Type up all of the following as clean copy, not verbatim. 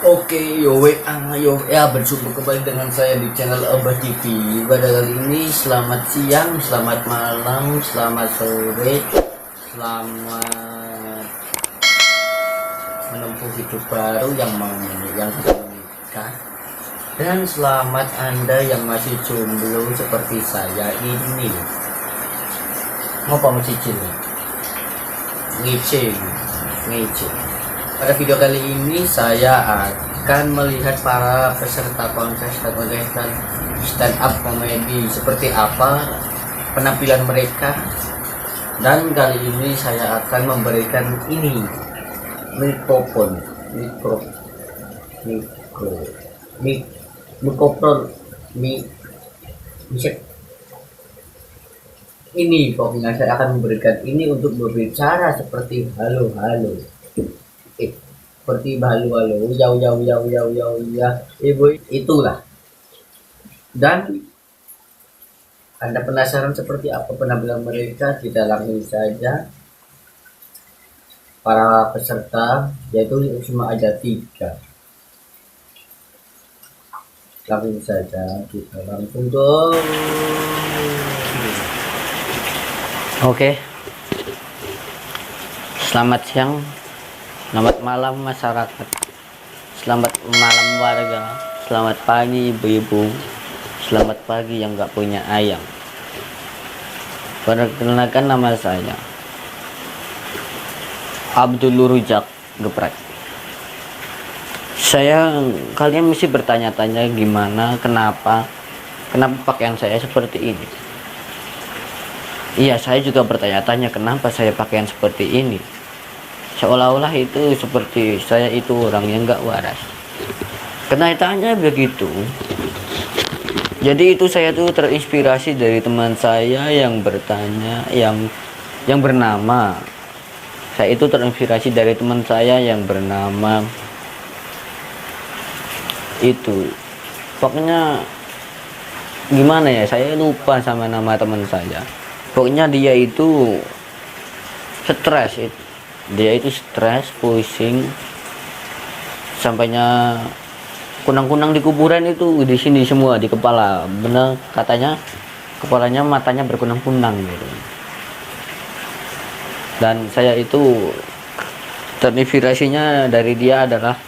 Oke, yo ya, berjumpa kembali dengan saya di channel Abah TV. Pada kali ini selamat siang, selamat malam, selamat sore, selamat menempuh hidup baru yang mau yang sudah menikah, dan selamat Anda yang masih jomblo seperti saya ini. Mau apa mencicil? Ngicing. Pada video kali ini saya akan melihat para peserta kontes dan stand up komedi seperti apa penampilan mereka, dan kali ini saya akan memberikan ini mikrofon ini. Pokoknya saya akan memberikan ini untuk berbicara seperti halo seperti halo ya ibu, itulah. Dan Anda penasaran seperti apa penampilan mereka? Kita langsung saja. Para peserta yaitu cuma ada 3. Langsung saja kita langsung dong. Oke. Selamat siang, selamat malam masyarakat, selamat malam warga, selamat pagi ibu-ibu, selamat pagi yang gak punya ayam. Perkenalkan, nama saya Abdul Rujak Geprek. Kalian mesti bertanya-tanya kenapa pakaian saya seperti ini. Iya, saya juga bertanya-tanya kenapa saya pakaian seperti ini. Seolah-olah itu seperti saya itu orang yang gak waras. Kenyataannya begitu. Jadi itu saya tuh terinspirasi dari teman saya yang bertanya, yang bernama. Saya itu terinspirasi dari teman saya yang bernama itu. Pokoknya gimana ya, saya lupa sama nama teman saya. Pokoknya dia itu stres, pusing, sampainya kunang-kunang di kuburan itu di sini semua di kepala. Bener katanya kepalanya, matanya berkunang-kunang gitu. Dan saya itu terinspirasinya dari dia adalah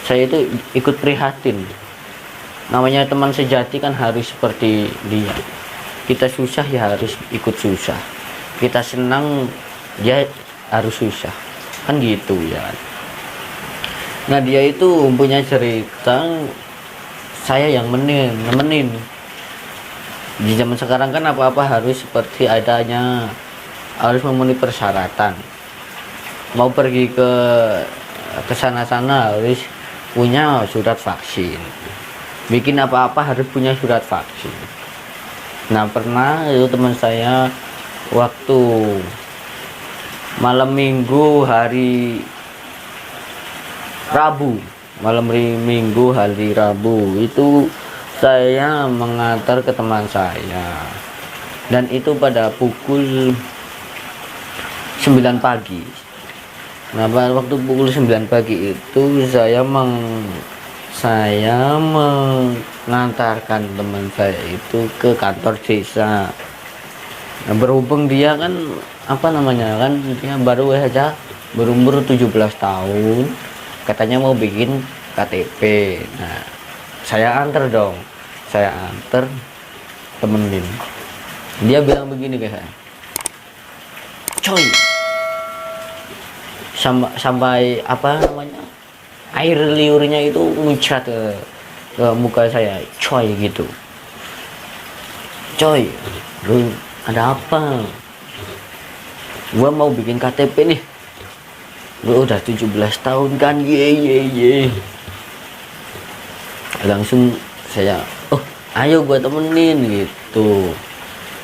saya itu ikut prihatin. Namanya teman sejati kan harus seperti dia. Kita susah ya harus ikut susah, kita senang dia harus susah, kan gitu ya. Nah, dia itu punya cerita, saya yang nemenin. Di zaman sekarang kan apa-apa harus seperti adanya, harus memenuhi persyaratan. Mau pergi ke sana-sana harus punya surat vaksin, bikin apa-apa harus punya surat vaksin. Nah, pernah itu teman saya waktu malam minggu hari Rabu itu saya mengantar ke teman saya, dan itu pada pukul 9 pagi. Nah, waktu pukul 9 pagi itu saya mengantarkan teman saya itu ke kantor desa. Nah, berhubung dia kan dia baru aja berumur 17 tahun, katanya mau bikin KTP. Nah, saya antar temenin. Dia bilang begini ke saya, coy, sampai air liurnya itu muncrat ke muka saya, coy gitu. Coy, lu ada apa? Gua mau bikin KTP nih, gua udah 17 tahun kan, ye. Langsung saya, ayo gua temenin gitu.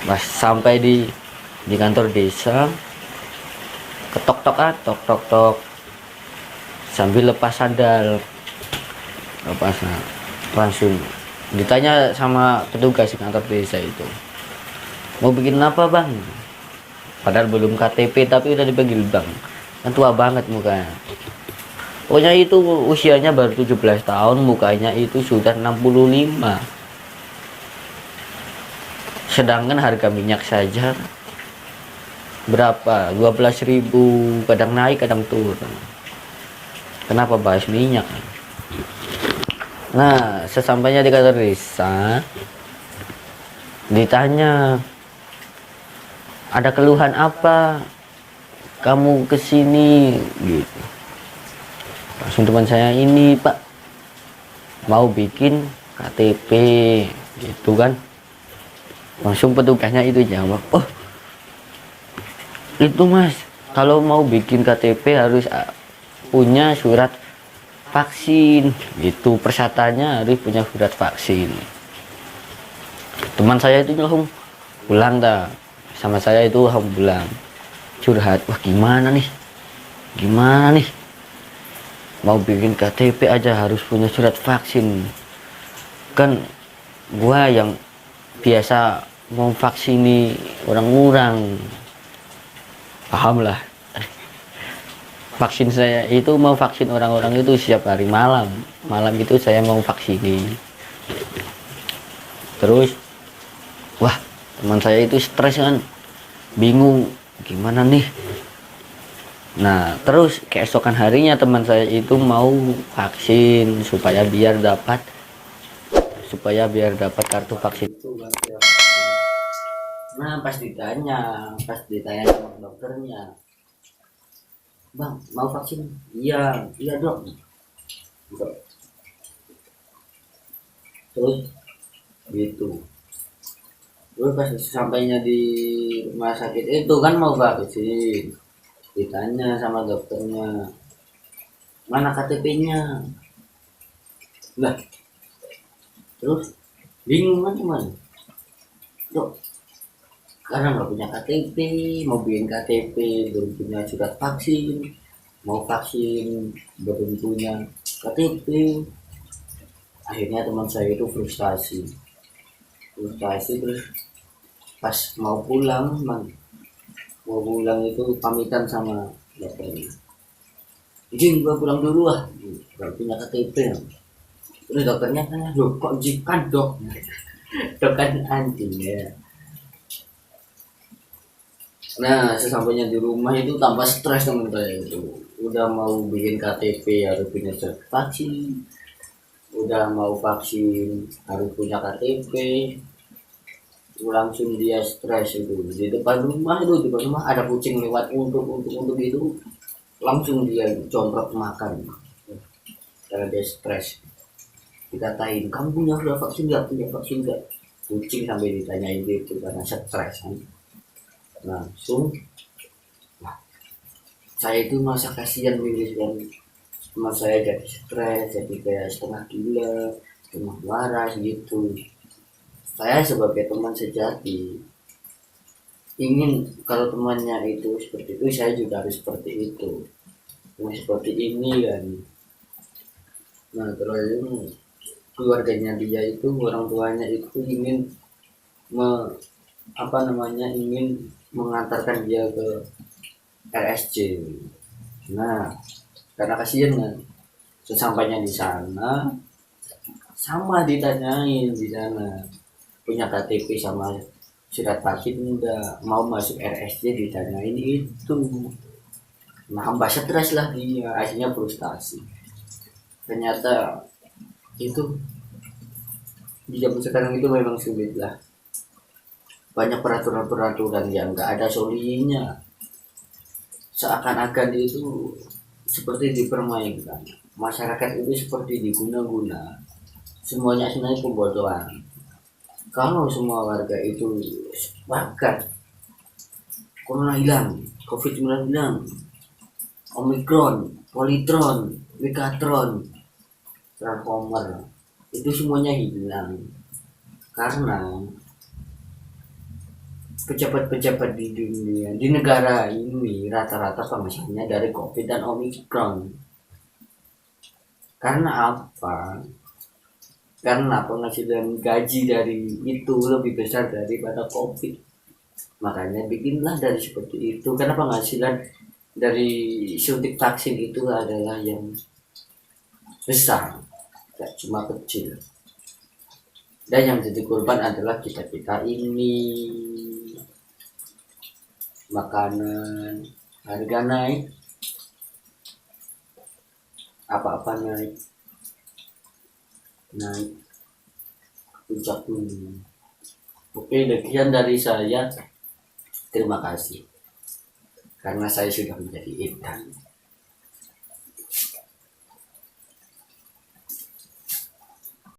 Pas sampai di kantor desa, ketok tok sambil lepas sandal, langsung ditanya sama petugas di kantor desa itu, mau bikin apa bang? Padahal belum KTP tapi udah dipanggil bang, kan tua banget mukanya. Pokoknya itu usianya baru 17 tahun, mukanya itu sudah 65. Sedangkan harga minyak saja berapa? 12.000, kadang naik kadang turun. Kenapa bahas minyak? Nah, sesampainya di kantor desa, ditanya, ada keluhan apa kamu kesini gitu. Langsung teman saya, ini Pak mau bikin KTP gitu kan. Langsung petugasnya itu jawab, oh itu Mas, kalau mau bikin KTP harus punya surat vaksin, itu persyaratannya harus punya surat vaksin. Teman saya itu langsung pulang dah, sama saya itu langsung pulang curhat, wah gimana nih mau bikin KTP aja harus punya surat vaksin, kan gua yang biasa mau vaksini orang-orang, paham lah. Vaksin saya itu mau vaksin orang-orang itu setiap hari malam itu saya mau vaksini. Terus wah, teman saya itu stres kan, bingung gimana nih. Nah terus keesokan harinya teman saya itu mau vaksin supaya biar dapat kartu vaksin itu kan. Nah pas ditanya sama dokternya, Bang, mau vaksin? Iya dok. Terus gitu. Terus pas sampainya di rumah sakit itu kan mau vaksin, ditanya sama dokternya, mana KTP-nya? Lah, terus bingung kan cuman, dok, karena nggak punya KTP, mau bikin KTP belum punya surat vaksin, mau vaksin belum punya KTP. Akhirnya teman saya itu frustasi terus pas mau pulang itu pamitan sama dokternya, izin gua pulang dulu nggak punya KTP. Terus dokternya tanya, loh kok jikan dok? Dok kan anjing ya. Nah sesampainya di rumah itu tambah stres teman saya itu, udah mau bikin KTP harus punya surat vaksin, udah mau vaksin harus punya KTP, langsung dia stres itu. Di depan rumah ada kucing lewat untuk itu, langsung dia comprok makan karena dia stres. Dikatain, kamu punya vaksin nggak, kucing sampai ditanyain gitu karena stres kan. Langsung saya itu merasa kasihan kan, cuma saya jadi stres, jadi kayak setengah gila, setengah waras gitu. Saya sebagai teman sejati ingin kalau temannya itu seperti itu, saya juga harus seperti itu, seperti ini kan. Nah terus keluarganya dia itu, orang tuanya itu ingin ingin mengantarkan dia ke RSC. Nah karena kasihan kan, sesampainya di sana sama ditanyain di sana, punya KTP sama surat vaksin enggak, mau masuk RSC ditanyain itu. Nah hamba stres lah dia, akhirnya frustasi. Ternyata itu di zaman sekarang itu memang sulit lah, banyak peraturan yang nggak ada solusinya, seakan-akan itu seperti dipermainkan, masyarakat itu seperti diguna-guna, semuanya sebenarnya pembodohan. Kalau semua warga itu sepakat, corona hilang, COVID-19 hilang, Omikron, Politron, Wikatron, Transformer, itu semuanya hilang. Karena pejabat-pejabat di dunia, di negara ini rata-rata penghasilannya dari COVID dan Omikron. Karena apa? Karena penghasilan gaji dari itu lebih besar daripada COVID. Makanya bikinlah dari seperti itu. Karena penghasilan dari suntik vaksin itu adalah yang besar, tidak cuma kecil. Dan yang jadi korban adalah kita-kita ini. Makanan, harga naik, apa-apa naik puncak gunung. Oke, sekian dari saya. Terima kasih karena saya sudah menjadi ikan.